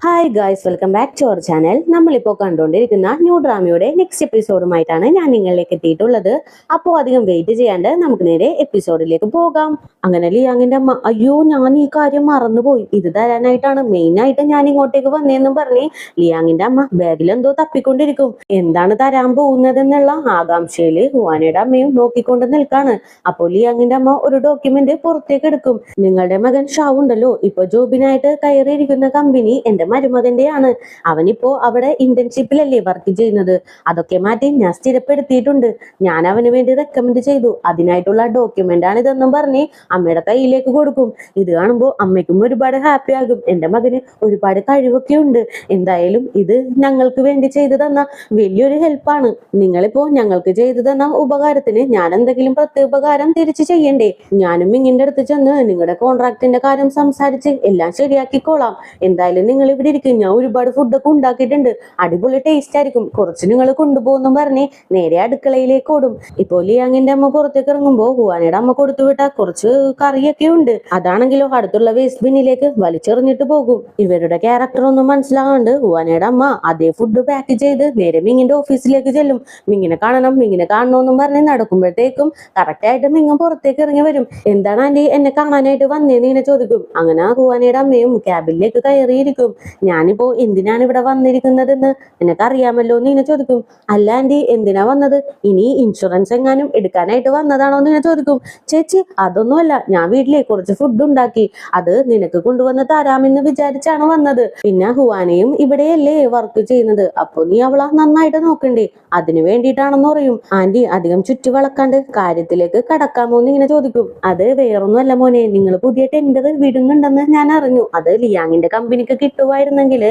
Hi guys, welcome back to our channel. നമ്മളിപ്പോൾ കണ്ടുകൊണ്ടിരിക്കുന്ന new ഡ്രാമയുടെ next എപ്പിസോഡുമായിട്ടാണ് ഞാൻ നിങ്ങളിലേക്ക് എത്തിയിട്ടുള്ളത്. അപ്പോൾ അധികം വെയിറ്റ് ചെയ്യാണ്ട് നമുക്ക് നേരെ എപ്പിസോഡിലേക്ക് പോകാം. അങ്ങനെ ലിയാങ്ങിന്റെ അമ്മ, അയ്യോ ഞാൻ ഈ കാര്യം മറന്നുപോയി, ഇത് തരാനായിട്ടാണ് മെയിൻ ആയിട്ട് ഞാൻ ഇങ്ങോട്ടേക്ക് വന്നതെന്നും പറഞ്ഞ് ലിയാങ്ങിന്റെ അമ്മ ബാഗിൽ എന്തോ തപ്പിക്കൊണ്ടിരിക്കും. എന്താണ് തരാൻ പോകുന്നതെന്നുള്ള ആകാംക്ഷയിൽ ഹുവാനയുടെ അമ്മയും നോക്കിക്കൊണ്ട് നിൽക്കാണ്. അപ്പോൾ ലിയാങ്ങിന്റെ അമ്മ ഒരു ഡോക്യുമെന്റ് പുറത്തേക്ക് എടുക്കും. നിങ്ങളുടെ മകൻ ഷാവ് ഉണ്ടല്ലോ, ഇപ്പൊ ജോബിനായിട്ട് കയറിയിരിക്കുന്ന കമ്പനി എന്റെ മരുമകന്റെയാണ്. അവനിപ്പോ അവിടെ ഇന്റേൺഷിപ്പിലല്ലേ വർക്ക് ചെയ്യുന്നത്. അതൊക്കെ മാറ്റി ഞാൻ സ്ഥിരപ്പെടുത്തിയിട്ടുണ്ട്. ഞാൻ അവന് വേണ്ടി റെക്കമെൻഡ് ചെയ്തു. അതിനായിട്ടുള്ള ഡോക്യുമെന്റ് ആണ് ഇതെന്നും പറഞ്ഞ് അമ്മയുടെ കയ്യിലേക്ക് കൊടുക്കും. ഇത് കാണുമ്പോൾ അമ്മയ്ക്കും ഒരുപാട് ഹാപ്പി ആകും. എന്റെ മകന് ഒരുപാട് കഴിവൊക്കെ ഉണ്ട്. എന്തായാലും ഇത് ഞങ്ങൾക്ക് വേണ്ടി ചെയ്തു തന്ന വലിയൊരു ഹെൽപ്പാണ്. നിങ്ങളിപ്പോ ഞങ്ങൾക്ക് ചെയ്തു തന്ന ഉപകാരത്തിന് ഞാൻ എന്തെങ്കിലും പ്രത്യുപകാരം തിരിച്ചു ചെയ്യണ്ടേ? ഞാനും ഇങ്ങിന്റെ അടുത്ത് ചെന്ന് നിങ്ങളുടെ കോൺട്രാക്ടിന്റെ കാര്യം സംസാരിച്ച് എല്ലാം ശരിയാക്കിക്കോളാം. എന്തായാലും നിങ്ങൾ ഇവിടെ ഇരിക്കും, ഞാൻ ഒരുപാട് ഫുഡൊക്കെ ഉണ്ടാക്കിയിട്ടുണ്ട്, അടിപൊളി ടേസ്റ്റ് ആയിരിക്കും, കുറച്ച് നിങ്ങൾ കൊണ്ടുപോകുന്നു പറഞ്ഞ് നേരെ അടുക്കളയിലേക്ക് ഓടും. ഇപ്പോൾ ലിയാങ്ങിന്റെ അമ്മ പുറത്തേക്ക് ഇറങ്ങുമ്പോ ഹുവാനയുടെ അമ്മ കൊടുത്തുവിട്ട കുറച്ച് കറിയൊക്കെ ഉണ്ട്. അതാണെങ്കിലോ അടുത്തുള്ള വേസ്റ്റ് ബിന്നിലേക്ക് വലിച്ചെറിഞ്ഞിട്ട് പോകും. ഇവരുടെ ക്യാരക്ടർ ഒന്നും മനസ്സിലാകാണ്ട് ഹുവാനയുടെ അമ്മ അതേ ഫുഡ് പാക്ക് ചെയ്ത് നേരെ മിങ്ങിന്റെ ഓഫീസിലേക്ക് ചെല്ലും. മിങ്ങിനെ കാണണമെന്നും പറഞ്ഞ് നടക്കുമ്പോഴത്തേക്കും കറക്റ്റ് ആയിട്ട് മിങ്ങ പുറത്തേക്ക് ഇറങ്ങി വരും. എന്താണ് ആന്റി എന്നെ കാണാനായിട്ട് വന്നേന്ന് ഇങ്ങനെ ചോദിക്കും. അങ്ങനെ ഹുവാനയുടെ അമ്മയും ക്യാബിനിലേക്ക് കയറിയിരിക്കും. ഞാനിപ്പോ എന്തിനാണ് ഇവിടെ വന്നിരിക്കുന്നതെന്ന് നിനക്കറിയാമല്ലോ എന്ന് ഇങ്ങനെ ചോദിക്കും. അല്ല ആന്റി, എന്തിനാ വന്നത്? ഇനി ഇൻഷുറൻസ് എങ്ങാനും എടുക്കാനായിട്ട് വന്നതാണോ എന്ന് ഇങ്ങനെ ചോദിക്കും. ചേച്ചി അതൊന്നുമല്ല, ഞാൻ വീട്ടിലെ കുറച്ച് ഫുഡ് ഉണ്ടാക്കി, അത് നിനക്ക് കൊണ്ടുവന്ന് തരാമെന്ന് വിചാരിച്ചാണ് വന്നത്. പിന്നെ ഹുവാനയും ഇവിടെയല്ലേ വർക്ക് ചെയ്യുന്നത്, അപ്പൊ നീ അവളെ നന്നായിട്ട് നോക്കണ്ടേ, അതിനു വേണ്ടിയിട്ടാണെന്ന് പറയും. ആന്റി അധികം ചുറ്റി വളക്കാണ്ട് കാര്യത്തിലേക്ക് കടക്കാമോ എന്ന് ഇങ്ങനെ ചോദിക്കും. അത് വേറൊന്നുമല്ല മോനെ, നിങ്ങൾ പുതിയ ടെൻഡർ വിടുന്നുണ്ടെന്ന് ഞാൻ അറിഞ്ഞു. അത് ലിയാങ്ങിന്റെ കമ്പനിക്ക് കിട്ടുമായിരുന്നെങ്കിൽ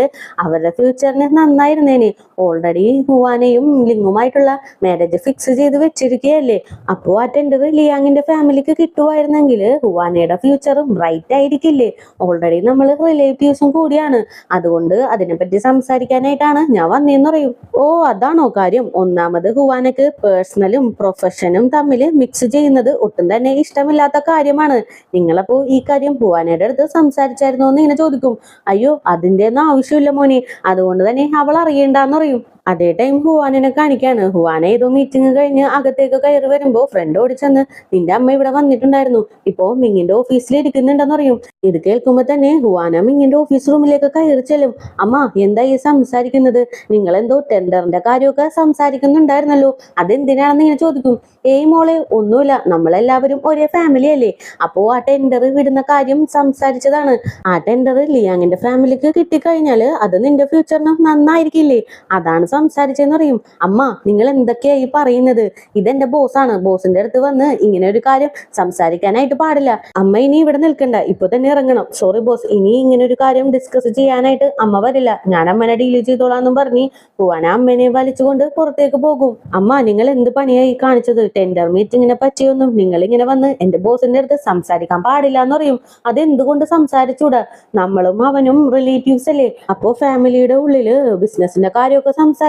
അവരുടെ ഫ്യൂച്ചറിന് നന്നായിരുന്നേനെ. ഓൾറെഡി ഹുവാനയും ലിങ്ങുമായിട്ടുള്ള മാരേജ് ഫിക്സ് ചെയ്ത് വെച്ചിരിക്കുകയല്ലേ. അപ്പോ ആ ടെൻഡർ ലിയാങ്ങിന്റെ ഫാമിലിക്ക് കിട്ടുമായിരുന്നെങ്കിൽ ഹുവാനയുടെ ഫ്യൂച്ചറും ബ്രൈറ്റ് ആയിരിക്കില്ലേ. ഓൾറെഡി നമ്മൾ റിലേറ്റീവ്സും കൂടിയാണ്, അതുകൊണ്ട് അതിനെപ്പറ്റി സംസാരിക്കാനായിട്ടാണ് ഞാൻ വന്നേന്ന് പറയും. ഓ അതാണോ കാര്യം? ഒന്നാമത് ഹുവാനക്ക് പേഴ്സണലും പ്രൊഫഷനും തമ്മിൽ മിക്സ് ചെയ്യുന്നത് ഒട്ടും തന്നെ ഇഷ്ടമില്ലാത്ത കാര്യമാണ്. നിങ്ങളപ്പോ ഈ കാര്യം ഹുവാനയുടെ അടുത്ത് സംസാരിച്ചായിരുന്നോ എന്ന് ഇങ്ങനെ ചോദിക്കും. അയ്യോ അതിന്റെ ഒന്നും ആവശ്യമില്ല മോനെ, അതുകൊണ്ട് തന്നെ അവൾ അറിയണ്ടെന്ന് പറയും. അതേ ടൈം ഹുവാനെ കാണിക്കാണ്. ഹുവാന ഏതോ മീറ്റിംഗ് കഴിഞ്ഞ് അകത്തേക്ക് കയറി വരുമ്പോ ഫ്രണ്ട് ഓടിച്ചെന്ന്, നിന്റെ അമ്മ ഇവിടെ വന്നിട്ടുണ്ടായിരുന്നു, ഇപ്പോ മിങ്ങിന്റെ ഓഫീസിൽ ഇരിക്കുന്നുണ്ടെന്ന് പറയും. ഇത് കേൾക്കുമ്പോ തന്നെ ഹുവാന മിങ്ങിന്റെ ഓഫീസ് റൂമിലേക്ക് കയറി ചെല്ലും. അമ്മ എന്താ ഈ സംസാരിക്കുന്നത്? നിങ്ങൾ എന്തോ ടെൻഡറിന്റെ കാര്യമൊക്കെ സംസാരിക്കുന്നുണ്ടായിരുന്നല്ലോ, അതെന്തിനാണെന്ന് ഇങ്ങനെ ചോദിക്കും. ഏയ് മോളെ ഒന്നുമില്ല, നമ്മളെല്ലാവരും ഒരേ ഫാമിലി അല്ലേ, അപ്പോ ആ ടെൻഡർ വിടുന്ന കാര്യം സംസാരിച്ചതാണ്. ആ ടെൻഡർ ലിയാങ്ങിന്റെ ഫാമിലിക്ക് കിട്ടിക്കഴിഞ്ഞാല് അത് നിന്റെ ഫ്യൂച്ചറിന് നന്നായിരിക്കില്ലേ, അതാണ് സംസാരിച്ചെന്ന് പറയും. അമ്മ നിങ്ങൾ എന്തൊക്കെയാ ഈ പറയുന്നത്? ഇതെന്റെ ബോസാണ്, ബോസിന്റെ അടുത്ത് വന്ന് ഇങ്ങനെ ഒരു കാര്യം സംസാരിക്കാനായിട്ട് പാടില്ല. അമ്മ ഇനി ഇവിടെ നിൽക്കണ്ട, ഇപ്പൊ തന്നെ ഇറങ്ങണം. സോറി ബോസ്, ഇനി ഇങ്ങനെ ഒരു കാര്യം ഡിസ്കസ് ചെയ്യാനായിട്ട് അമ്മ വരില്ല, ഞാൻ അമ്മനെ ഡീൽ ചെയ്തോളാന്നും പറഞ്ഞ് ഹുവാന അമ്മനെ വലിച്ചുകൊണ്ട് പുറത്തേക്ക് പോകും. അമ്മ നിങ്ങൾ എന്ത് പണിയായി കാണിച്ചത്? ടെൻഡർ മീറ്റിങ്ങിനെ പറ്റിയൊന്നും നിങ്ങൾ ഇങ്ങനെ വന്ന് എന്റെ ബോസിന്റെ അടുത്ത് സംസാരിക്കാൻ പാടില്ല എന്ന് പറയും. അതെന്തുകൊണ്ട് സംസാരിച്ചൂടാ? നമ്മളും അവനും റിലേറ്റീവ്സ് അല്ലേ, അപ്പോ ഫാമിലിയുടെ ഉള്ളില് ബിസിനസിന്റെ കാര്യമൊക്കെ സംസാരിക്കുന്നത്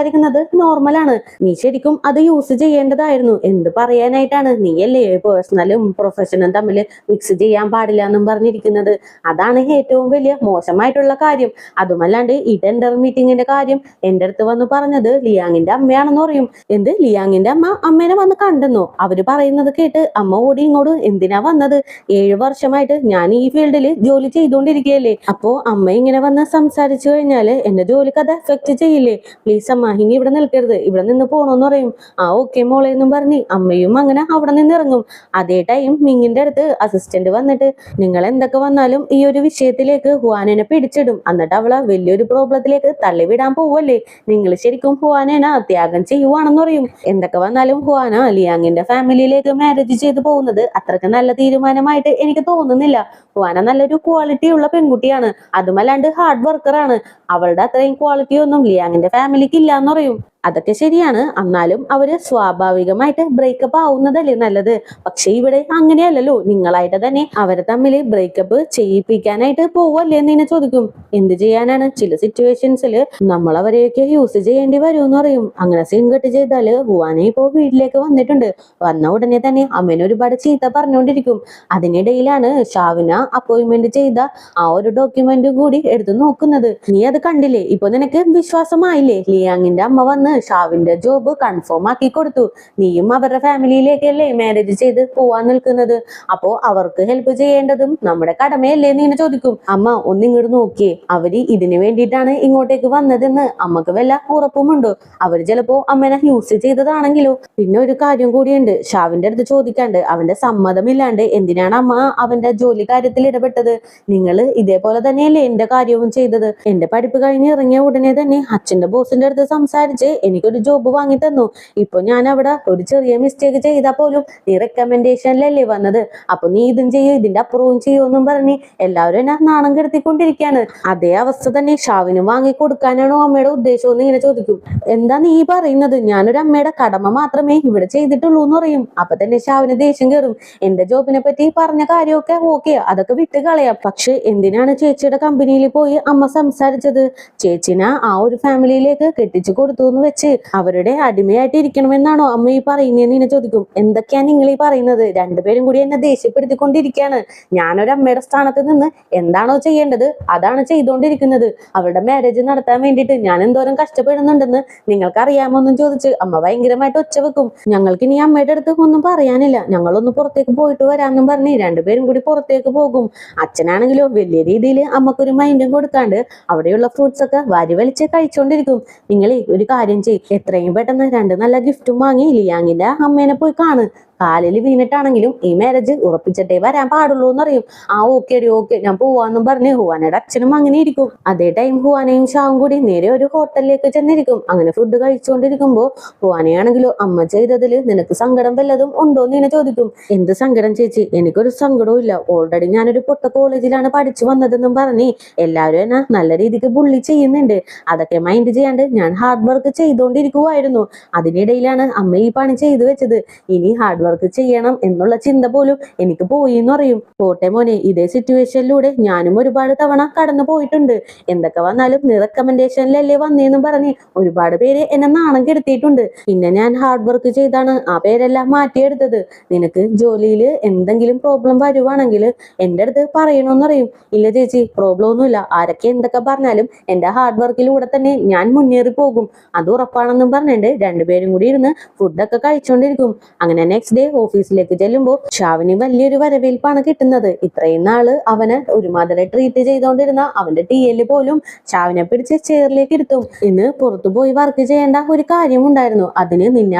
നോർമലാണ്. നീ ശരിക്കും അത് യൂസ് ചെയ്യേണ്ടതായിരുന്നു. എന്ത് പറയാനായിട്ടാണ്, നീയല്ലേ പേഴ്സണലും പ്രൊഫഷനും തമ്മിൽ മിക്സ് ചെയ്യാൻ പാടില്ല എന്നും പറഞ്ഞിരിക്കുന്നത്. അതാണ് ഏറ്റവും വലിയ മോശമായിട്ടുള്ള കാര്യം. അതുമല്ലാണ്ട് ഈ ടെൻഡർ മീറ്റിങ്ങിന്റെ കാര്യം എന്റെ അടുത്ത് വന്ന് പറഞ്ഞത് ലിയാങ്ങിന്റെ അമ്മയാണെന്ന് പറയും. എന്ത്, ലിയാങ്ങിന്റെ അമ്മ അമ്മേനെ വന്ന് കണ്ടെന്നോ? അവര് പറയുന്നത് കേട്ട് അമ്മ ഓടി ഇങ്ങോട്ട് എന്തിനാ വന്നത്? 7 വർഷമായിട്ട് ഞാൻ ഈ ഫീൽഡിൽ ജോലി ചെയ്തുകൊണ്ടിരിക്കുകയല്ലേ, അപ്പോ അമ്മ ഇങ്ങനെ വന്ന് സംസാരിച്ചു കഴിഞ്ഞാല് എന്റെ ജോലിക്ക് അത് എഫക്ട് ചെയ്യില്ലേ? പ്ലീസ് അമ്മ ഇനി ഇവിടെ നിൽക്കരുത്, ഇവിടെ നിന്ന് പോണോന്ന് പറയും. ആ ഓക്കെ മോളെ എന്നും പറഞ്ഞ് അമ്മയും അങ്ങനെ അവിടെ നിന്ന് ഇറങ്ങും. അതേ ടൈം മിങ്ങിന്റെ അടുത്ത് അസിസ്റ്റന്റ് വന്നിട്ട്, നിങ്ങൾ എന്തൊക്കെ വന്നാലും ഈ ഒരു വിഷയത്തിലേക്ക് ഹുവാനനെ പിടിച്ചിടും, എന്നിട്ട് അവളെ വലിയൊരു പ്രോബ്ലത്തിലേക്ക് തള്ളിവിടാൻ പോവല്ലേ, നിങ്ങൾ ശരിക്കും ഹുവാനനെ ത്യാഗം ചെയ്യുവാണെന്ന് പറയും. എന്തൊക്കെ വന്നാലും ഹുവാന ലിയാങ്ങിന്റെ ഫാമിലിയിലേക്ക് മാരേജ് ചെയ്ത് പോകുന്നത് അത്രക്ക് നല്ല തീരുമാനമായിട്ട് എനിക്ക് തോന്നുന്നില്ല. ഹുവാന നല്ലൊരു ക്വാളിറ്റി ഉള്ള പെൺകുട്ടിയാണ്, അതുമല്ലാണ്ട് ഹാർഡ് വർക്കറാണ്. അവളുടെ അത്രയും ക്വാളിറ്റി ഒന്നും ലിയാങ്ങിന്റെ ഫാമിലിക്ക് ഇല്ലാന്ന് പറയും. അതൊക്കെ ശരിയാണ്. എന്നാലും അവര് സ്വാഭാവികമായിട്ട് ബ്രേക്കപ്പ് ആവുന്നതല്ലേ നല്ലത്. പക്ഷെ ഇവിടെ അങ്ങനെയല്ലല്ലോ. നിങ്ങളായിട്ട് തന്നെ അവരെ തമ്മിൽ ബ്രേക്കപ്പ് ചെയ്യിപ്പിക്കാനായിട്ട് പോവല്ലേ എന്ന് തന്നെ ചോദിക്കും. എന്ത് ചെയ്യാനാണ്, ചില സിറ്റുവേഷൻസിൽ നമ്മൾ അവരെയൊക്കെ യൂസ് ചെയ്യേണ്ടി വരും എന്ന് പറയും. അങ്ങനെ സീൻ കട്ട് ചെയ്താല് ഹുവാനെ ഇപ്പോ വീട്ടിലേക്ക് വന്നിട്ടുണ്ട്. വന്ന ഉടനെ തന്നെ അമ്മേനെ ഒരുപാട് ചീത്ത പറഞ്ഞുകൊണ്ടിരിക്കും. അതിനിടയിലാണ് ഷാവിന അപ്പോയിന്റ്മെന്റ് ചെയ്ത ആ ഒരു ഡോക്യുമെന്റ് കൂടി എടുത്തു നോക്കുന്നത്. നീ അത് കണ്ടില്ലേ? ഇപ്പൊ നിനക്ക് വിശ്വാസമായില്ലേ? ലിയാങ്ങിന്റെ അമ്മ വന്ന് ഷാവിന്റെ ജോബ് കൺഫേം ആക്കി കൊടുത്തു. നീയും അവരുടെ ഫാമിലിയിലേക്കല്ലേ മാരേജ് ചെയ്ത് പോവാൻ നിൽക്കുന്നത്. അപ്പോ അവർക്ക് ഹെൽപ്പ് ചെയ്യേണ്ടതും നമ്മുടെ കടമയല്ലേ എന്ന് ഇങ്ങനെ ചോദിക്കും. അമ്മ ഒന്നിങ്ങോട്ട് നോക്കിയേ, അവര് ഇതിനു വേണ്ടിയിട്ടാണ് ഇങ്ങോട്ടേക്ക് വന്നതെന്ന് അമ്മക്ക് വല്ല ഉറപ്പുമുണ്ടോ? അവര് ചിലപ്പോ അമ്മേനെ യൂസ് ചെയ്തതാണെങ്കിലോ? പിന്നെ ഒരു കാര്യം കൂടിയുണ്ട്, ഷാവിന്റെ അടുത്ത് ചോദിക്കാണ്ട് അവന്റെ സമ്മതമില്ലാണ്ട് എന്തിനാണ് അമ്മ അവന്റെ ജോലി കാര്യത്തിൽ ഇടപെട്ടത്? നിങ്ങൾ ഇതേപോലെ തന്നെയല്ലേ എന്റെ കാര്യവും ചെയ്തത്. എന്റെ പഠിപ്പ് കഴിഞ്ഞ് ഇറങ്ങിയ ഉടനെ തന്നെ അച്ഛന്റെ ബോസിന്റെ അടുത്ത് സംസാരിച്ച് എനിക്കൊരു ജോബ് വാങ്ങി തന്നു. ഇപ്പൊ ഞാൻ അവിടെ ഒരു ചെറിയ മിസ്റ്റേക്ക് ചെയ്താൽ പോലും നീ റെക്കമെൻഡേഷനിലല്ലേ വന്നത്. അപ്പൊ നീ ഇതും ചെയ്യും ഇതിന്റെ അപ്പുറവും ചെയ്യുമെന്നും പറഞ്ഞ് എല്ലാവരും എന്നെ നാണം കെടുത്തിക്കൊണ്ടിരിക്കുകയാണ്. അതേ അവസ്ഥ തന്നെ ഷാവിന് വാങ്ങി കൊടുക്കാനാണോ അമ്മയുടെ ഉദ്ദേശം എന്ന് ഇങ്ങനെ ചോദിക്കും. എന്താ നീ പറയുന്നത്? ഞാനൊരു അമ്മയുടെ കടമ മാത്രമേ ഇവിടെ ചെയ്തിട്ടുള്ളൂ എന്ന് പറയും. അപ്പൊ തന്നെ ഷാവിന് ദേഷ്യം കയറും. എന്റെ ജോബിനെ പറ്റി പറഞ്ഞ കാര്യമൊക്കെ ഓക്കെ, അതൊക്കെ വിട്ട് കളയാം. പക്ഷെ എന്തിനാണ് ചേച്ചിയുടെ കമ്പനിയിൽ പോയി അമ്മ സംസാരിച്ചത്? ചേച്ചിനെ ആ ഒരു ഫാമിലിയിലേക്ക് കെട്ടിച്ചു കൊടുത്തു എന്ന് വെച്ച് അവരുടെ അടിമയായിട്ട് ഇരിക്കണമെന്നാണോ അമ്മ ഈ പറയുന്നതെന്ന് ഇങ്ങനെ ചോദിക്കും. എന്തൊക്കെയാ നിങ്ങൾ ഈ പറയുന്നത്? രണ്ടുപേരും കൂടി എന്നെ ദേഷ്യപ്പെടുത്തിക്കൊണ്ടിരിക്കുകയാണ്. ഞാനൊരു അമ്മയുടെ സ്ഥാനത്ത് നിന്ന് എന്താണോ ചെയ്യേണ്ടത് അതാണ് ചെയ്തുകൊണ്ടിരിക്കുന്നത്. അവരുടെ മാരേജ് നടത്താൻ വേണ്ടിയിട്ട് ഞാൻ എന്തോരം കഷ്ടപ്പെടുന്നുണ്ടെന്ന് നിങ്ങൾക്ക് അറിയാമോന്നും ചോദിച്ച് അമ്മ ഭയങ്കരമായിട്ട് ഒച്ച വെക്കും. ഞങ്ങൾക്ക് ഇനി അമ്മയുടെ അടുത്ത് ഒന്നും പറയാനില്ല, ഞങ്ങളൊന്ന് പുറത്തേക്ക് പോയിട്ട് വരാമെന്നും പറഞ്ഞ് രണ്ടുപേരും കൂടി പുറത്തേക്ക് പോകും. അച്ഛനാണെങ്കിലോ വലിയ രീതിയിൽ അമ്മക്കൊരു മൈൻഡും കൊടുക്കാണ്ട് അവിടെയുള്ള ഫ്രൂട്ട്സ് ഒക്കെ വാരി വലിച്ച് കഴിച്ചോണ്ടിരിക്കും. നിങ്ങളെ ഒരു കാര്യം ചെയ്യും, എത്രയും പെട്ടെന്ന് രണ്ട് നല്ല ഗിഫ്റ്റും വാങ്ങി ലിയാങ്ങിന്റെ അമ്മേനെ പോയി കാണ്. കാലിൽ വീണിട്ടാണെങ്കിലും ഈ മാരേജ് ഉറപ്പിച്ചിട്ടേ വരാൻ പാടുള്ളൂ എന്നറിയും. ആ ഓക്കെ ഓക്കെ ഞാൻ പോവാന്നും പറഞ്ഞ് ഹുവാനയുടെ അച്ഛനും അങ്ങനെ ഇരിക്കും. അതേ ടൈം ഹുവാനയും ഷാവും കൂടി നേരെ ഒരു ഹോട്ടലിലേക്ക് ചെന്നിരിക്കും. അങ്ങനെ ഫുഡ് കഴിച്ചുകൊണ്ടിരിക്കുമ്പോ ഹുവാനയാണെങ്കിലോ അമ്മ ചെയ്തതിൽ നിനക്ക് സങ്കടം വല്ലതും ഉണ്ടോ എന്ന് ഇങ്ങനെ ചോദിക്കും. എന്ത് സങ്കടം ചേച്ചി? എനിക്കൊരു സങ്കടവും ഇല്ല. ഓൾറെഡി ഞാനൊരു പൊട്ട കോളേജിലാണ് പഠിച്ചു വന്നതെന്നും പറഞ്ഞ് എല്ലാവരും എന്നെ നല്ല രീതിക്ക് ബുള്ളി ചെയ്യുന്നുണ്ട്. അതൊക്കെ മൈൻഡ് ചെയ്യാണ്ട് ഞാൻ ഹാർഡ് വർക്ക് ചെയ്തുകൊണ്ടിരിക്കുവായിരുന്നു. അതിനിടയിലാണ് അമ്മ ഈ പണി ചെയ്തു വെച്ചത്. ഇനി ഹാർഡ് വർക്ക് ചെയ്യണം എന്നുള്ള ചിന്ത പോലും എനിക്ക് പോയി എന്ന് പറയും. പോട്ടെ മോനെ, ഇതേ സിറ്റുവേഷനിലൂടെ ഞാനും ഒരുപാട് തവണ കടന്നു പോയിട്ടുണ്ട്. എന്തൊക്കെ വന്നാലും നീ റെക്കമെൻഡേഷനിലല്ലേ വന്നേന്നും പറഞ്ഞ് ഒരുപാട് പേര് എന്നെ നാണം കെടുത്തിയിട്ടുണ്ട്. പിന്നെ ഞാൻ ഹാർഡ് വർക്ക് ചെയ്താണ് ആ പേരെല്ലാം മാറ്റിയെടുത്തത്. നിനക്ക് ജോലിയിൽ എന്തെങ്കിലും പ്രോബ്ലം വരുവാണെങ്കിൽ എൻ്റെ അടുത്ത് പറയണമെന്ന് പറയും. ഇല്ല ചേച്ചി, പ്രോബ്ലം ഒന്നുമില്ല. ആരൊക്കെ എന്തൊക്കെ പറഞ്ഞാലും എൻ്റെ ഹാർഡ് വർക്കിലൂടെ തന്നെ ഞാൻ മുന്നേറി പോകും, അത് ഉറപ്പാണെന്നും പറഞ്ഞിട്ട് രണ്ടുപേരും കൂടി ഇരുന്ന് ഫുഡൊക്കെ കഴിച്ചുകൊണ്ടിരിക്കും. അങ്ങനെ നെക്സ്റ്റ് ഡേ ഓഫീസിലേക്ക് ചെല്ലുമ്പോൾ ഷാവിന് വലിയൊരു വരവേൽപ്പാണ് കിട്ടുന്നത്. ഇത്രയും നാള് അവനെ ഒരുമാതിരി ട്രീറ്റ് ചെയ്തുകൊണ്ടിരുന്ന അവന്റെ TL പോലും ഷാവിനെ പിടിച്ച് ചെയറിലേക്ക് ഇരുത്തും. ഇന്ന് പുറത്തു പോയി വർക്ക് ചെയ്യേണ്ട ഒരു കാര്യം ഉണ്ടായിരുന്നു, അതിന് നിന്നെ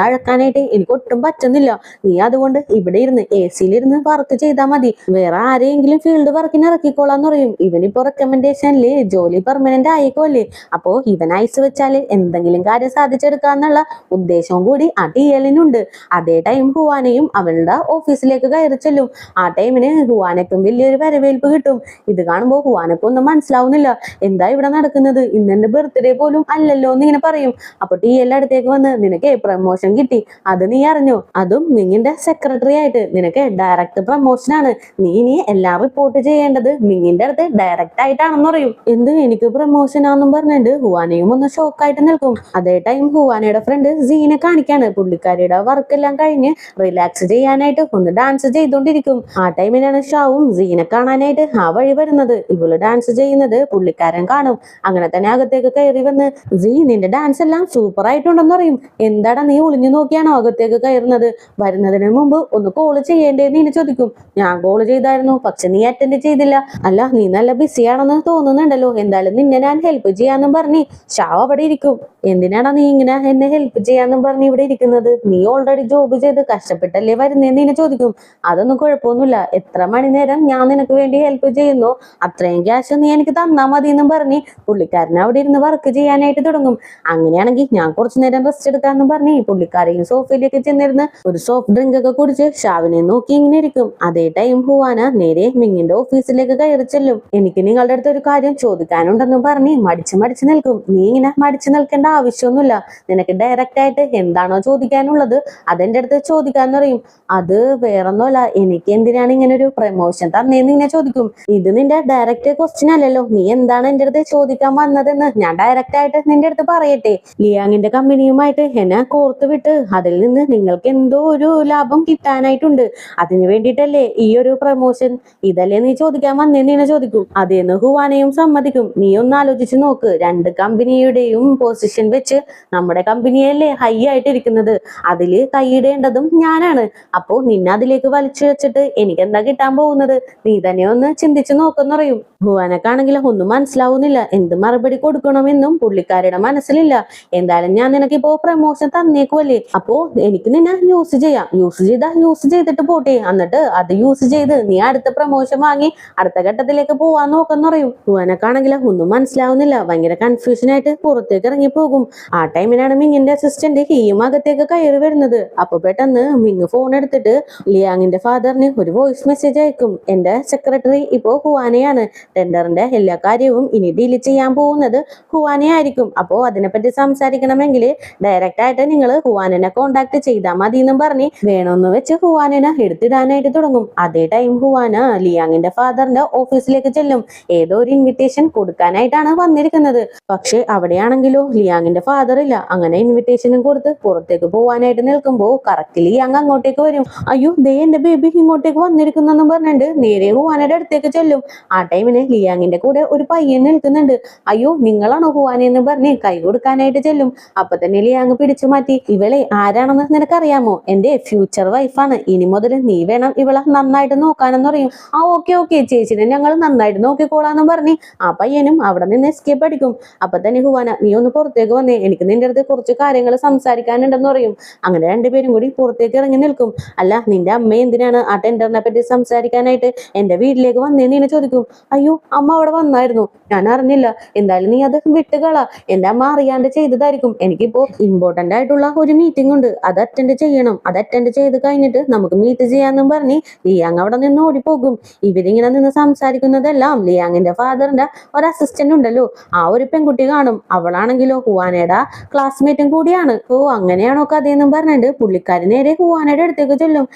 അഴക്കാനായിട്ട് എനിക്ക് ഒട്ടും പറ്റുന്നില്ല. നീ അതുകൊണ്ട് ഇവിടെ ഇരുന്ന് AC-ലിരുന്ന് വർക്ക് ചെയ്താൽ മതി, വേറെ ആരെയെങ്കിലും ഫീൽഡ് വർക്കിന് ഇറക്കിക്കോളാന്ന് പറയും. ഇവനിപ്പോ റെക്കമെൻഡേഷനില് ജോലി പെർമനന്റ് ആയിക്കോല്ലേ. അപ്പോ ഇവൻ ഐസ് വെച്ചാല് എന്തെങ്കിലും കാര്യം സാധിച്ചെടുക്കാന്നുള്ള ഉദ്ദേശവും കൂടി ആ TL-നുണ്ട്. അതേ ടൈം ഹുവാനയും അവളുടെ ഓഫീസിലേക്ക് കയറി ചെല്ലും. ആ ടൈമിന് ഹുവാനക്കും വലിയൊരു വരവേൽപ്പ് കിട്ടും. ഇത് കാണുമ്പോൾ ഹുവാനക്കും ഒന്നും മനസ്സിലാവുന്നില്ല. എന്താ ഇവിടെ നടക്കുന്നത്? ഇന്ന് എന്റെ ബർത്ത്ഡേ പോലും അല്ലല്ലോ എന്ന് ഇങ്ങനെ പറയും. അപ്പൊ TL അടുത്തേക്ക് വന്ന്, നിനക്ക് പ്രമോഷൻ കിട്ടി, അത് നീ അറിഞ്ഞോ? അതും മിങ്ങിന്റെ സെക്രട്ടറി ആയിട്ട്. നിനക്ക് ഡയറക്റ്റ് പ്രമോഷൻ ആണ്. നീ ഇനി എല്ലാം റിപ്പോർട്ട് ചെയ്യേണ്ടത് മിങ്ങിന്റെ അടുത്ത് ഡയറക്റ്റ് ആയിട്ടാണെന്ന് പറയും. എന്ത് എനിക്ക് പ്രമോഷൻ ആണെന്നും പറഞ്ഞിട്ട് ഹുവാനയും ഒന്ന് ഷോക്കായിട്ട് നിൽക്കും. അതേ ടൈം ഹുവാനയുടെ ഫ്രണ്ട് സീനെ കാണിക്കാണ്. പുള്ളിക്കാരിയുടെ വർക്ക് എല്ലാം കഴിഞ്ഞ് റിലാക്സ് ചെയ്യാനായിട്ട് ഒന്ന് ഡാൻസ് ചെയ്തോണ്ടിരിക്കും. ആ ടൈമിനാണ് ഷാവും സീനെ കാണാനായിട്ട് ആ വഴി വരുന്നത്. ഇവള് ഡാൻസ് ചെയ്യുന്നത് പുള്ളിക്കാരൻ കാണും. അങ്ങനെ തന്നെ അകത്തേക്ക് കയറി വന്ന്, സീ നിന്റെ ഡാൻസ് എല്ലാം സൂപ്പർ ആയിട്ടുണ്ടെന്ന് പറയും. എന്താടാ നീ ഒളിഞ്ഞു നോക്കിയാണോ അകത്തേക്ക് കയറുന്നത്? വരുന്നതിന് മുമ്പ് ഒന്ന് കോള് ചെയ്യേണ്ടേന്ന് ഇനി ചോദിക്കും. ഞാൻ കോള് ചെയ്തായിരുന്നു, പക്ഷെ നീ അറ്റൻഡ് ചെയ്തില്ല. അല്ല, നീ നല്ല ബിസിയാണെന്ന് തോന്നുന്നുണ്ടല്ലോ. എന്തായാലും നിന്നെ ഞാൻ ഹെൽപ്പ് ചെയ്യാന്നും പറഞ്ഞ് ഷാവ് അവിടെ ഇരിക്കും. എന്തിനാടാ നീ ഇങ്ങനെ എന്നെ ഹെൽപ്പ് ചെയ്യാന്നും പറഞ്ഞ് ഇവിടെ ഇരിക്കുന്നത്? നീ ഓൾറെഡി ജോബ് ചെയ്ത് കഷ്ടപ്പെട്ട് തിരക്കിട്ടല്ലേ വരുന്നേന്ന് നിന്നെ ചോദിക്കും. അതൊന്നും കുഴപ്പമൊന്നുമില്ല, എത്ര മണിനേരം ഞാൻ നിനക്ക് വേണ്ടി ഹെൽപ്പ് ചെയ്യുന്നു അത്രയും ക്യാഷ് നീ എനിക്ക് തന്നാ മതി എന്നും പറഞ്ഞ് പുള്ളിക്കാരൻ അവിടെ ഇരുന്ന് വർക്ക് ചെയ്യാനായിട്ട് തുടങ്ങും. അങ്ങനെയാണെങ്കിൽ ഞാൻ കുറച്ചു നേരം റെസ്റ്റ് എടുക്കാന്ന് പറഞ്ഞ് പുള്ളിക്കാരെയും സോഫയിലേക്ക് ചെന്നിരുന്ന് ഒരു സോഫ്റ്റ് ഡ്രിങ്ക് ഒക്കെ കുടിച്ച് ഷാവിനെ നോക്കി ഇങ്ങനെ ഇരിക്കും. അതേ ടൈം ഹുവാന നേരെ മിങ്ങിന്റെ ഓഫീസിലേക്ക് കയറി ചെല്ലും. എനിക്ക് നിങ്ങളുടെ അടുത്ത് ഒരു കാര്യം ചോദിക്കാനുണ്ടെന്ന് പറഞ്ഞ് മടിച്ചു നിൽക്കും. നീ ഇങ്ങനെ മടിച്ചു നിൽക്കേണ്ട ആവശ്യമൊന്നുമില്ല, നിനക്ക് ഡയറക്റ്റ് ആയിട്ട് എന്താണോ ചോദിക്കാനുള്ളത് അതെന്റെ അടുത്ത് ചോദിക്കാന്ന് പറയും. അത് വേറൊന്നുമല്ല, എനിക്ക് എന്തിനാണ് ഇങ്ങനെ ഒരു പ്രമോഷൻ തന്നേന്ന് ഇങ്ങനെ ചോദിക്കും. ഇത് നിന്റെ ഡയറക്റ്റ് ക്വസ്റ്റ്യൻ അല്ലല്ലോ, നീ എന്താണ് എന്റെ അടുത്ത് ചോദിക്കാൻ വന്നതെന്ന് ഞാൻ ഡയറക്റ്റ് ആയിട്ട് നിന്റെ അടുത്ത് പറയട്ടെ. ലിയാങ്ങിന്റെ കമ്പനിയുമായിട്ട് എന്നെ കോർത്ത് വിട്ട് അതിൽ നിന്ന് നിങ്ങൾക്ക് എന്തോ ഒരു ലാഭം കിട്ടാനായിട്ടുണ്ട്, അതിനു വേണ്ടിയിട്ടല്ലേ ഈ ഒരു പ്രമോഷൻ, ഇതല്ലേ നീ ചോദിക്കാൻ വന്നേന്ന് ഇങ്ങനെ ചോദിക്കും. അതേന്ന് ഹുവാനയും സമ്മതിക്കും. നീ ഒന്ന് ആലോചിച്ച് നോക്ക്, രണ്ട് കമ്പനിയുടെയും പൊസിഷൻ വെച്ച് നമ്മുടെ കമ്പനിയല്ലേ ഹൈ ആയിട്ട് ഇരിക്കുന്നത്, അതില് കൈയിടേണ്ടതും ഞാനാണ്. അപ്പോ നിന്നെ അതിലേക്ക് വലിച്ചു വെച്ചിട്ട് എനിക്ക് എന്താ കിട്ടാൻ പോകുന്നത്, നീ തന്നെ ഒന്ന് ചിന്തിച്ചു നോക്കെന്ന് പറയും. ഹുവാനക്കാണെങ്കിലും ഒന്നും മനസ്സിലാവുന്നില്ല, എന്ത് മറുപടി കൊടുക്കണമെന്നും പുള്ളിക്കാരുടെ മനസ്സിലില്ല. എന്തായാലും ഞാൻ നിനക്കിപ്പോ പ്രമോഷൻ തന്നേക്കുമല്ലേ, അപ്പോ എനിക്ക് നിന്നെ യൂസ് ചെയ്യാം, യൂസ് ചെയ്തിട്ട് പോട്ടെ, എന്നിട്ട് അത് യൂസ് ചെയ്ത് നീ അടുത്ത പ്രമോഷൻ വാങ്ങി അടുത്ത ഘട്ടത്തിലേക്ക് പോവാൻ നോക്കെന്ന് പറയും. ഹുവാനക്കാണെങ്കിലും ഒന്നും മനസ്സിലാവുന്നില്ല, ഭയങ്കര കൺഫ്യൂഷൻ ആയിട്ട് പുറത്തേക്ക് ഇറങ്ങി പോകും. ആ ടൈമിനാണ് മിങ്ങിന്റെ അസിസ്റ്റന്റ് ഹീയും അകത്തേക്ക് കയറി വരുന്നത്. അപ്പൊ പെട്ടെന്ന് മിങ് ഫോൺ എടുത്തിട്ട് ലിയാങ്ങിന്റെ ഫാദറിന് ഒരു വോയിസ് മെസ്സേജ് അയക്കും. എന്റെ സെക്രട്ടറി ഇപ്പോ ഹുവാനയാണ്, ടെൻഡറിന്റെ എല്ലാ കാര്യവും ഇനി ഡീൽ ചെയ്യാൻ പോകുന്നത് ഹുവാനയായിരിക്കും. അപ്പോ അതിനെപ്പറ്റി സംസാരിക്കണമെങ്കിൽ ഡയറക്റ്റ് ആയിട്ട് നിങ്ങൾ ഹുവാനെ കോണ്ടാക്ട് ചെയ്താൽ മതി എന്നും പറഞ്ഞ് വേണമെന്ന് വെച്ച് ഹുവാനെ എടുത്തിടാനായിട്ട് തുടങ്ങും. അതേ ടൈം ഹുവാന ലിയാങ്ങിന്റെ ഫാദറിന്റെ ഓഫീസിലേക്ക് ചെല്ലും. ഏതോ ഒരു ഇൻവിറ്റേഷൻ കൊടുക്കാനായിട്ടാണ് വന്നിരിക്കുന്നത്. പക്ഷെ അവിടെയാണെങ്കിലോ ലിയാങ്ങിന്റെ ഫാദർ ഇല്ല. അങ്ങനെ ഇൻവിറ്റേഷനും കൊടുത്ത് പുറത്തേക്ക് പോവാനായിട്ട് നിൽക്കുമ്പോ കറക്റ്റ് ലിയാങ് അങ്ങോട്ടേക്ക് വരും. അയ്യോ ദേ എന്റെ ബേബി ഇങ്ങോട്ടേക്ക് വന്നിരിക്കുന്നെന്ന് പറഞ്ഞിട്ട് നേരെ ഹുവാനയുടെ അടുത്തേക്ക് ചെല്ലും. ആ ടൈമിന് ലിയാങ്ങിന്റെ കൂടെ ഒരു പയ്യൻ നിൽക്കുന്നുണ്ട്. അയ്യോ നിങ്ങളാണോ ഹുവാനെ എന്ന് പറഞ്ഞ് കൈ കൊടുക്കാനായിട്ട് ചെല്ലും. അപ്പൊ തന്നെ ലിയാങ് പിടിച്ചു മാറ്റി, ഇവളെ ആരാണെന്ന് നിനക്കറിയാമോ, എന്റെ ഫ്യൂച്ചർ വൈഫാണ്, ഇനി മുതൽ നീ വേണം ഇവളെ നന്നായിട്ട് നോക്കാനെന്ന് പറയും. ആ ഓക്കെ ചേച്ചിനെ ഞങ്ങൾ നന്നായിട്ട് നോക്കിക്കോളാന്ന് പറഞ്ഞ് ആ പയ്യനും അവിടെ നിന്ന് എസ്കേപ്പ് അടിക്കും. അപ്പൊ തന്നെ ഹുവാന നീ ഒന്ന് പുറത്തേക്ക് വന്നേ, എനിക്ക് നിന്റെ അടുത്ത് കുറച്ച് കാര്യങ്ങൾ സംസാരിക്കാനുണ്ടെന്ന് പറയും. അങ്ങനെ രണ്ടുപേരും കൂടി പുറത്തേക്ക് ഇറങ്ങി നിൽക്കും. അല്ല നിന്റെ അമ്മ എന്തിനാണ് ആ ടെൻഡറിനെ പറ്റി സംസാരിക്കാനായിട്ട് എന്റെ വീട്ടിലേക്ക് വന്നേന്ന് ഇങ്ങനെ ചോദിക്കും. അയ്യോ അമ്മ അവിടെ വന്നായിരുന്നു, ഞാൻ അറിഞ്ഞില്ല, എന്തായാലും നീ അത് വിട്ടുകള, എന്റെ അമ്മ അറിയാണ്ട് ചെയ്തതായിരിക്കും, എനിക്കിപ്പോ ഇമ്പോർട്ടന്റ് ആയിട്ടുള്ള ഒരു മീറ്റിംഗ് ഉണ്ട്, അത് അറ്റൻഡ് ചെയ്യണം, അത് അറ്റൻഡ് ചെയ്ത് കഴിഞ്ഞിട്ട് നമുക്ക് മീറ്റ് ചെയ്യാന്നും പറഞ്ഞ് ലിയാങ് അവിടെ നിന്ന് ഓടിപ്പോകും. ഇവരിങ്ങനെ നിന്ന് സംസാരിക്കുന്നതെല്ലാം ലിയാങ്ങിന്റെ ഫാദറിന്റെ ഒരു അസിസ്റ്റന്റ് ഉണ്ടല്ലോ, ആ ഒരു പെൺകുട്ടി കാണും. അവളാണെങ്കിലോ ഹുവാനയുടെ ക്ലാസ്മേറ്റും കൂടിയാണ്. ഓ അങ്ങനെയാണോ കഥയെന്നും പറഞ്ഞിട്ട് പുള്ളിക്കാരി നേരെ ഹുവാനയുടെ അടുത്തേക്ക് ചെല്ലും.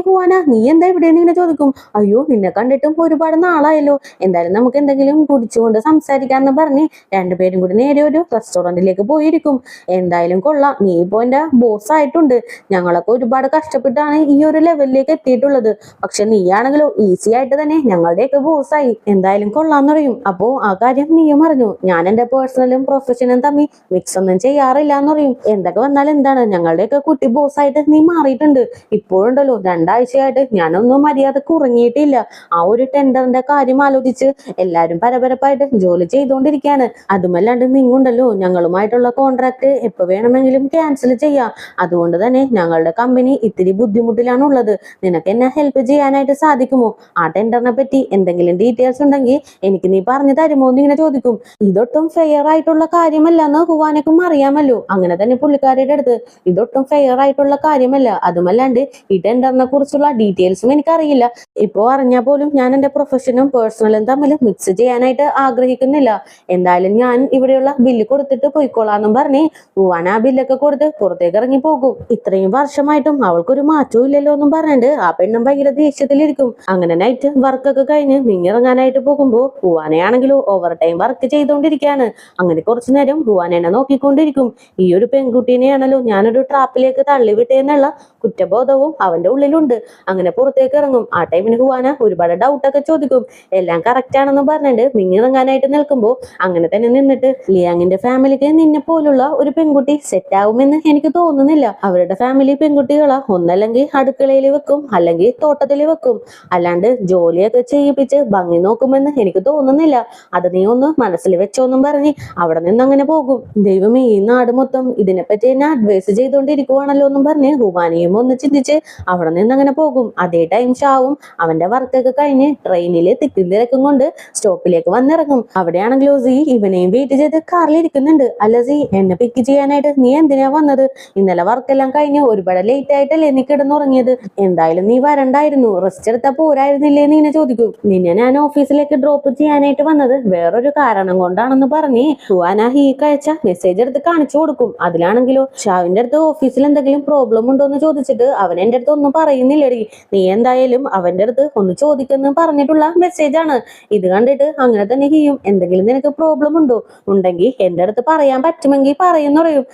ഹുവാന നീ എന്താ ഇവിടെ ഇങ്ങനെ ചോദിക്കും. അയ്യോ നിന്നെ കണ്ടിട്ടും ഒരുപാട് നാളായല്ലോ, എന്തായാലും നമുക്ക് എന്തെങ്കിലും കുടിച്ചുകൊണ്ട് സംസാരിക്കാന്ന് പറഞ്ഞ് രണ്ടുപേരും കൂടി നേരെ ഒരു റെസ്റ്റോറന്റിലേക്ക് പോയിരിക്കും. എന്തായാലും കൊള്ളാം, നീ ഇപ്പോ എന്റെ ബോസ് ആയിട്ടുണ്ട്, ഞങ്ങളൊക്കെ ഒരുപാട് കഷ്ടപ്പെട്ടാണ് ഈ ഒരു ലെവലിലേക്ക് എത്തിയിട്ടുള്ളത്, പക്ഷെ നീയാണെങ്കിലോ ഈസി ആയിട്ട് തന്നെ ഞങ്ങളുടെയൊക്കെ ബോസായി, എന്തായാലും കൊള്ളാന്ന് പറയും. അപ്പോ ആ കാര്യം നീയും അറിഞ്ഞു, ഞാൻ എന്റെ പേഴ്സണലും പ്രൊഫഷനും തമ്മിൽ മിക്സ് ഒന്നും ചെയ്യാറില്ല എന്ന് പറയും. എന്തൊക്കെ വന്നാലും എന്താണ്, ഞങ്ങളുടെയൊക്കെ കുട്ടി ബോസായിട്ട് നീ മാറിയിട്ടുണ്ട്, ഇപ്പോഴുണ്ടല്ലോ 2 ആഴ്ചയായിട്ട് ഞാനൊന്നും മര്യാദക്ക് ഉറങ്ങിയിട്ടില്ല, ആ ഒരു ടെൻഡറിന്റെ കാര്യം ആലോചിച്ച് എല്ലാരും പരപരപ്പായിട്ട് ജോലി ചെയ്തുകൊണ്ടിരിക്കുകയാണ്. അതുമല്ലാണ്ട് മിങ്ങുണ്ടല്ലോ ഞങ്ങളുമായിട്ടുള്ള കോൺട്രാക്ട് എപ്പോ വേണമെങ്കിലും ക്യാൻസൽ ചെയ്യാം, അതുകൊണ്ട് തന്നെ ഞങ്ങളുടെ കമ്പനി ഇത്തിരി ബുദ്ധിമുട്ടിലാണുള്ളത്, നിനക്ക് എന്നെ ഹെൽപ്പ് ചെയ്യാനായിട്ട് സാധിക്കുമോ, ആ ടെൻഡറിനെ പറ്റി എന്തെങ്കിലും ഡീറ്റെയിൽസ് ഉണ്ടെങ്കിൽ എനിക്ക് നീ പറഞ്ഞു തരുമോ എന്ന് ഇങ്ങനെ ചോദിക്കും. ഇതൊട്ടും ഫെയർ ആയിട്ടുള്ള കാര്യമല്ലെന്ന് ഹുവാനക്കും അറിയാമല്ലോ. അങ്ങനെ തന്നെ പുള്ളിക്കാരുടെ അടുത്ത് ഇതൊട്ടും ഫെയർ ആയിട്ടുള്ള കാര്യമല്ല, അതുമല്ലാണ്ട് ഈ ടെൻഡറിനെ കുറിച്ചുള്ള ഡീറ്റെയിൽസും എനിക്കറിയില്ല, ഇപ്പോ അറിഞ്ഞാൽ പോലും ഞാൻ എന്റെ പ്രൊഫഷനും പേഴ്സണലും തമ്മിൽ മിക്സ് ചെയ്യാനായിട്ട് ആഗ്രഹിക്കുന്നില്ല, എന്തായാലും ഞാൻ ഇവിടെയുള്ള ബില്ല് കൊടുത്തിട്ട് പോയിക്കോളാന്നും പറഞ്ഞ് ഹുവാന ആ ബില്ലൊക്കെ കൊടുത്ത് പുറത്തേക്ക് ഇറങ്ങി പോകും. ഇത്രയും വർഷമായിട്ടും അവൾക്കൊരു മാറ്റവും ഇല്ലല്ലോ എന്നും പറഞ്ഞിട്ട് ആ പെണ്ണും ഭയങ്കര ദേഷ്യത്തിലിരിക്കും. അങ്ങനെ നൈറ്റ് വർക്കൊക്കെ കഴിഞ്ഞ് മിങ്ങിറങ്ങാനായിട്ട് പോകുമ്പോ ഹുവാനയാണെങ്കിലോ ഓവർ ടൈം വർക്ക് ചെയ്തുകൊണ്ടിരിക്കുകയാണ്. അങ്ങനെ കുറച്ചു നേരം ഹുവാനെ നോക്കിക്കൊണ്ടിരിക്കും. ഈ ഒരു പെൺകുട്ടീനെയാണല്ലോ ഞാനൊരു ട്രാപ്പിലേക്ക് തള്ളിവിട്ടേന്നുള്ള കുറ്റബോധവും അവന്റെ ഉള്ളിലുണ്ട്. അങ്ങനെ പുറത്തേക്ക് ഇറങ്ങും. ആ ടൈമിന് ഹുവാന ഒരുപാട് ഡൗട്ടൊക്കെ ചോദിക്കും. എല്ലാം കറക്റ്റ് കറക്റ്റ് ആണെന്ന് പറഞ്ഞിട്ട് മിങ്ങിറങ്ങാനായിട്ട് നിൽക്കുമ്പോ അങ്ങനെ തന്നെ നിന്നിട്ട് ലിയാങ്ങിന്റെ ഫാമിലിക്ക് നിന്നെ പോലുള്ള ഒരു പെൺകുട്ടി സെറ്റ് ആവുമെന്ന് എനിക്ക് തോന്നുന്നില്ല. അവരുടെ ഫാമിലി പെൺകുട്ടികളാ ഒന്നല്ലെങ്കിൽ അടുക്കളയിൽ വെക്കും അല്ലെങ്കിൽ തോട്ടത്തിൽ വെക്കും, അല്ലാണ്ട് ജോലിയൊക്കെ ചെയ്യിപ്പിച്ച് ഭംഗി നോക്കുമെന്ന് എനിക്ക് തോന്നുന്നില്ല. അത് നീ ഒന്ന് മനസ്സിൽ വെച്ചോന്നും പറഞ്ഞ് അവിടെ നിന്ന് അങ്ങനെ പോകും. ദൈവമേ, ഈ നാട് മൊത്തം ഇതിനെപ്പറ്റി എന്നെ അഡ്വൈസ് ചെയ്തുകൊണ്ടിരിക്കുവാണല്ലോ എന്നും പറഞ്ഞ് ഹുവാനിയും ഒന്ന് ചിന്തിച്ച് അവിടെ നിന്ന് അങ്ങനെ പോകും. അതേ ടൈം ഷാവും അവന്റെ വർക്കൊക്കെ കഴിഞ്ഞ് ട്രെയിനിൽ തിക്കും തിരക്കും കൊണ്ട് സ്റ്റോപ്പിലേക്ക് വന്നിറങ്ങും. അവിടെയാണെങ്കിലോ സി ഇവനെയും വെയിറ്റ് ചെയ്ത് കാറിൽ ഇരിക്കുന്നുണ്ട്. അല്ല സി, എന്നെ പിക്ക് ചെയ്യാനായിട്ട് നീ എന്തിനാ വന്നത്? ഇന്നലെ വർക്കെല്ലാം കഴിഞ്ഞ് ഒരുപാട് ലേറ്റ് ആയിട്ടല്ലേ നീ കിടന്നുറങ്ങിയത്? എന്തായാലും നീ വരണ്ടായിരുന്നു, റെസ്റ്റ് എടുത്താ പോരായിരുന്നില്ലേ എന്ന് ഇങ്ങനെ ചോദിക്കും. നിന്നെ ഞാൻ ഓഫീസിലേക്ക് ഡ്രോപ്പ് ചെയ്യാനായിട്ട് വന്നത് വേറൊരു കാരണം കൊണ്ടാണെന്ന് പറഞ്ഞ് ഹുവാന ഈ കഴിച്ച മെസ്സേജ് എടുത്ത് കാണിച്ചു കൊടുക്കും. അതിലാണെങ്കിലോ ഷാവിന്റെ അടുത്ത് ഓഫീസിൽ എന്തെങ്കിലും പ്രോബ്ലം ഉണ്ടോ എന്ന് ചോദിച്ചിട്ട് അവൻ എന്റെ അടുത്ത് ഒന്നും പറയുന്നില്ലടി, നീ എന്തായാലും അവന്റെ അടുത്ത് ഒന്ന് ചോദിക്കുന്നു പറഞ്ഞിട്ടുള്ള മെസ്സേജ് ആണ്. ഇത് കണ്ടിട്ട് അങ്ങനെ തന്നെ ചെയ്യും. എന്തെങ്കിലും നിനക്ക് പ്രോബ്ലം ഉണ്ടോ? ഉണ്ടെങ്കിൽ എന്റെ അടുത്ത് പറയാൻ പറ്റുമെങ്കിൽ പറയുന്നു പറയും.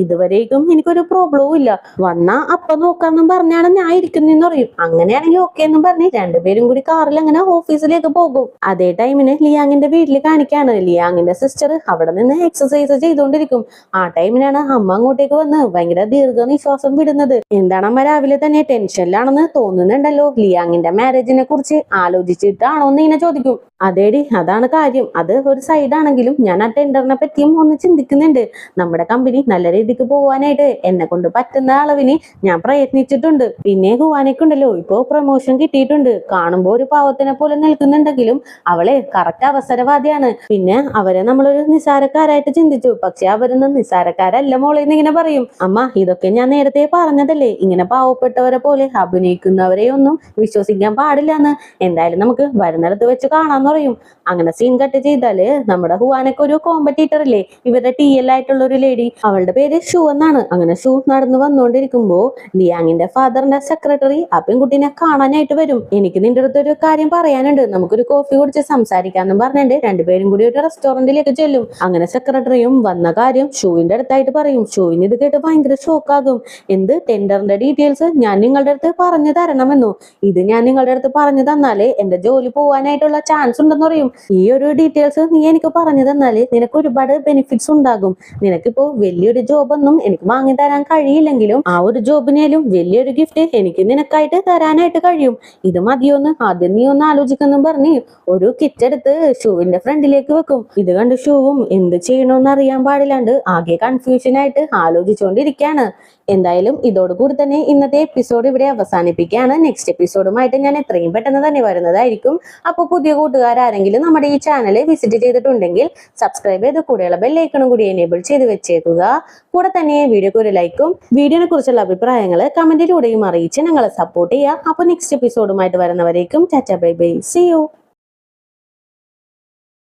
ഇതുവരേക്കും എനിക്കൊരു പ്രോബ്ലവും ഇല്ല, വന്നാ അപ്പൊ നോക്കാന്നും പറഞ്ഞാണ് ഞാൻ ഇരിക്കുന്നെന്ന് പറയും. അങ്ങനെയാണെങ്കിൽ ഓക്കെ എന്നും പറഞ്ഞ് രണ്ടുപേരും കൂടി കാറിൽ അങ്ങനെ ഓഫീസിലേക്ക് പോകും. അതേ ടൈമിന് ലിയാങ്ങിന്റെ വീട്ടിൽ കാണിക്കാണ് ലിയാങ്ങിന്റെ സിസ്റ്റർ അവിടെ നിന്ന് എക്സസൈസ് ചെയ്തുകൊണ്ടിരിക്കും. ആ ടൈമിനാണ് അമ്മ അങ്ങോട്ടേക്ക് വന്ന് ഭയങ്കര ദീർഘനിശ്വാസം വിടുന്നത്. എന്താണ് അമ്മ രാവിലെ തന്നെ ടെൻഷനിലാണെന്ന് തോന്നുന്നുണ്ടല്ലോ, ലിയാങ്ങിന്റെ മാരേജിനെ കുറിച്ച് ആലോചിച്ചിട്ടാണോ എന്ന് ഇങ്ങനെ ചോദിക്കും. അതേടി, അതാണ് കാര്യം. അത് ഒരു സൈഡാണെങ്കിലും ഞാൻ ആ ടെൻഡറിനെ പറ്റിയും ഒന്ന് ചിന്തിക്കുന്നുണ്ട്. നമ്മുടെ കമ്പനി നല്ല രീതിക്ക് പോവാനായിട്ട് എന്നെ കൊണ്ട് പറ്റുന്ന അളവിന് ഞാൻ പ്രയത്നിച്ചിട്ടുണ്ട്. പിന്നെ ഹുവാനയ്ക്കുണ്ടല്ലോ ഇപ്പോ പ്രൊമോഷൻ കിട്ടിയിട്ടുണ്ട്. കാണുമ്പോ ഒരു പാവത്തിനെ പോലെ നിൽക്കുന്നുണ്ടെങ്കിലും അവളെ കറക്റ്റ് അവസരവാദിയാണ്. പിന്നെ അവരെ നമ്മളൊരു നിസാരക്കാരായിട്ട് ചിന്തിച്ചു, പക്ഷെ അവരൊന്നും നിസാരക്കാരല്ല മോളെ എന്നിങ്ങനെ പറയും. അമ്മ, ഇതൊക്കെ ഞാൻ നേരത്തെ പറഞ്ഞതല്ലേ, ഇങ്ങനെ പാവപ്പെട്ടവരെ പോലെ അഭിനയിക്കുന്നവരെ ഒന്നും വിശ്വസിക്കാൻ പാടില്ലെന്ന്. എന്തായാലും നമുക്ക് വരുന്നിടത്ത് വെച്ച് കാണാന്ന് പറയും. അങ്ങനെ സീൻ കട്ട് ചെയ്താല് നമ്മുടെ ഹുവാനൊക്കെ ഒരു കോമ്പറ്റീറ്റർ ഇല്ലേ, ഇവരുടെ TL ആയിട്ടുള്ള ഒരു ലേഡി, അവളുടെ പേര് ഷൂ എന്നാണ്. അങ്ങനെ ഷൂ നടന്നു വന്നുകൊണ്ടിരിക്കുമ്പോ ലിയാങ്ങിന്റെ ഫാദറിന്റെ സെക്രട്ടറി ആ പെൺകുട്ടിനെ കാണാനായിട്ട് വരും. എനിക്ക് നിന്റെ അടുത്ത് ഒരു കാര്യം പറയാനുണ്ട്, നമുക്കൊരു കോഫി കുടിച്ച് സംസാരിക്കാന്നും പറഞ്ഞിട്ട് രണ്ടുപേരും കൂടി ഒരു റെസ്റ്റോറന്റിലേക്ക് ചെല്ലും. അങ്ങനെ സെക്രട്ടറിയും വന്ന കാര്യം ഷൂവിന്റെ അടുത്തായിട്ട് പറയും. ഷൂവിന് ഇത് കേട്ട് ഭയങ്കര ഷോക്കാകും. എന്ത്, ടെൻഡറിന്റെ ഡീറ്റെയിൽസ് ഞാൻ നിങ്ങളുടെ അടുത്ത് പറഞ്ഞു തരണമെന്നോ? ഇത് ഞാൻ നിങ്ങളുടെ അടുത്ത് പറഞ്ഞു തന്നാലേ എന്റെ ജോലി പോവാനായിട്ടുള്ള ചാൻസ് ഉണ്ടെന്ന് പറയും. ഈ ഒരു ഡീറ്റെയിൽസ് നീ എനിക്ക് പറഞ്ഞു തന്നാല് നിനക്ക് ഒരുപാട് ബെനിഫിറ്റ്സ് ഉണ്ടാകും. നിനക്കിപ്പോ വലിയൊരു ജോബൊന്നും എനിക്ക് വാങ്ങി തരാൻ കഴിയില്ലെങ്കിലും ആ ഒരു ജോബിനേലും വലിയൊരു ഗിഫ്റ്റ് എനിക്ക് നിനക്കായിട്ട് തരാനായിട്ട് കഴിയും. ഇത് മതിയോന്ന് ആദ്യം നീ ഒന്ന് ആലോചിക്കുന്നു പറഞ്ഞ് ഒരു കിറ്റ് എടുത്ത് ഷൂവിന്റെ ഫ്രണ്ടിലേക്ക് വെക്കും. ഇത് കണ്ട് ഷൂവും എന്ത് ചെയ്യണമെന്ന് അറിയാൻ പാടില്ലാണ്ട് ആകെ കൺഫ്യൂഷൻ ആയിട്ട് ആലോചിച്ചുകൊണ്ടിരിക്കുകയാണ്. എന്തായാലും ഇതോടുകൂടി തന്നെ ഇന്നത്തെ എപ്പിസോഡ് ഇവിടെ അവസാനിപ്പിക്കുകയാണ്. നെക്സ്റ്റ് എപ്പിസോഡുമായിട്ട് ഞാൻ എത്രയും പെട്ടെന്ന് തന്നെ വരുന്നതായിരിക്കും. അപ്പോൾ പുതിയ കൂട്ടുകാരെങ്കിലും നമ്മുടെ ഈ ചാനൽ വിസിറ്റ് ചെയ്തിട്ടുണ്ടെങ്കിൽ സബ്സ്ക്രൈബ് ചെയ്ത് കൂടെയുള്ള ബെല്ലൈക്കണും കൂടി എനേബിൾ ചെയ്ത് വെച്ചേക്കുക. കൂടെ തന്നെ വീഡിയോക്ക് ഒരു ലൈക്കും വീഡിയോനെ കുറിച്ചുള്ള അഭിപ്രായങ്ങൾ കമന്റിലൂടെയും അറിയിച്ച് ഞങ്ങളെ സപ്പോർട്ട് ചെയ്യുക. അപ്പോൾ നെക്സ്റ്റ് എപ്പിസോഡുമായിട്ട് വരുന്നവരേക്കും tata bye bye, see U.